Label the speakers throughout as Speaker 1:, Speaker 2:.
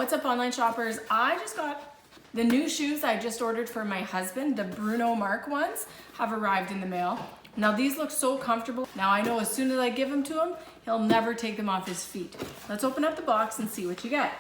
Speaker 1: What's up, online shoppers? I just got the new shoes I just ordered for my husband. The Bruno Marc ones have arrived in the mail. Now these look so comfortable. Now I know as soon as I give them to him, he'll never take them off his feet. Let's open up the box and see what you get.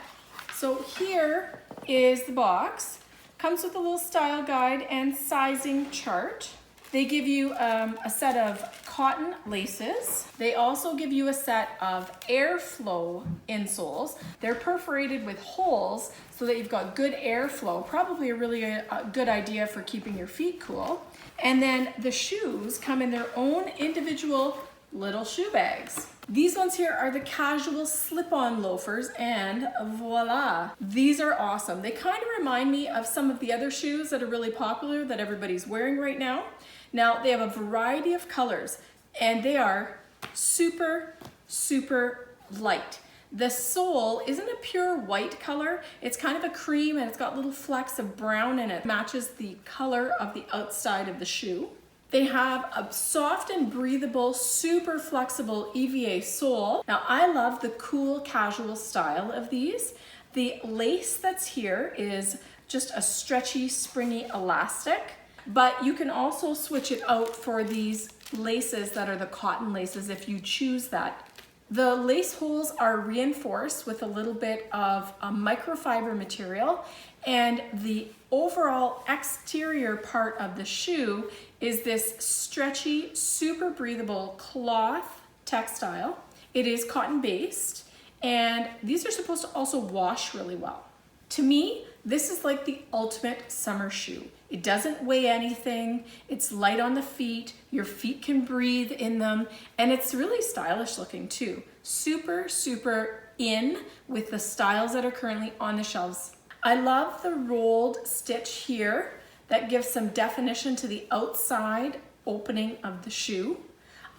Speaker 1: So here is the box. Comes with a little style guide and sizing chart. They give you a set of cotton laces. They also give you a set of airflow insoles. They're perforated with holes so that you've got good airflow. Probably a really good idea for keeping your feet cool. And then the shoes come in their own individual little shoe bags. These ones here are the casual slip-on loafers, and voila, these are awesome. They kind of remind me of some of the other shoes that are really popular that everybody's wearing right now. Now they have a variety of colors and they are super, super light. The sole isn't a pure white color. It's kind of a cream and it's got little flecks of brown in it. It matches the color of the outside of the shoe. They have a soft and breathable, super flexible EVA sole. Now I love the cool casual style of these. The lace that's here is just a stretchy, springy elastic, but you can also switch it out for these laces that are the cotton laces if you choose that. The lace holes are reinforced with a little bit of a microfiber material, and the overall exterior part of the shoe is this stretchy, super breathable cloth textile. It is cotton based, and these are supposed to also wash really well. To me, this is like the ultimate summer shoe. It doesn't weigh anything, it's light on the feet, your feet can breathe in them, and it's really stylish looking too. Super, super in with the styles that are currently on the shelves. I love the rolled stitch here that gives some definition to the outside opening of the shoe.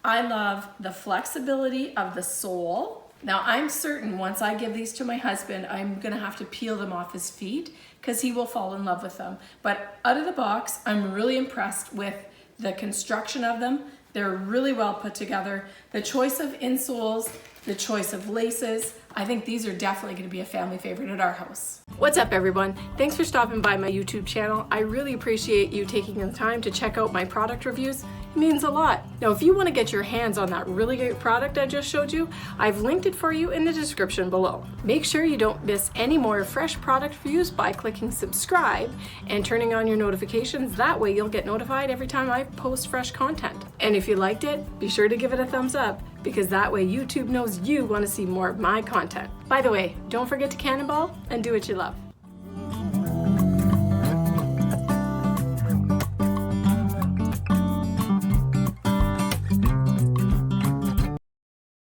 Speaker 1: I love the flexibility of the sole. Now I'm certain once I give these to my husband, I'm gonna have to peel them off his feet because he will fall in love with them. But out of the box, I'm really impressed with the construction of them. They're really well put together. The choice of insoles, the choice of laces, I think these are definitely going to be a family favorite at our house. What's up, everyone? Thanks for stopping by my YouTube channel. I really appreciate you taking the time to check out my product reviews. It means a lot. Now, if you want to get your hands on that really great product I just showed you, I've linked it for you in the description below. Make sure you don't miss any more fresh product reviews by clicking subscribe and turning on your notifications. That way you'll get notified every time I post fresh content. And if you liked it, be sure to give it a thumbs up, because that way YouTube knows you want to see more of my content. By the way, don't forget to cannonball and do what you love.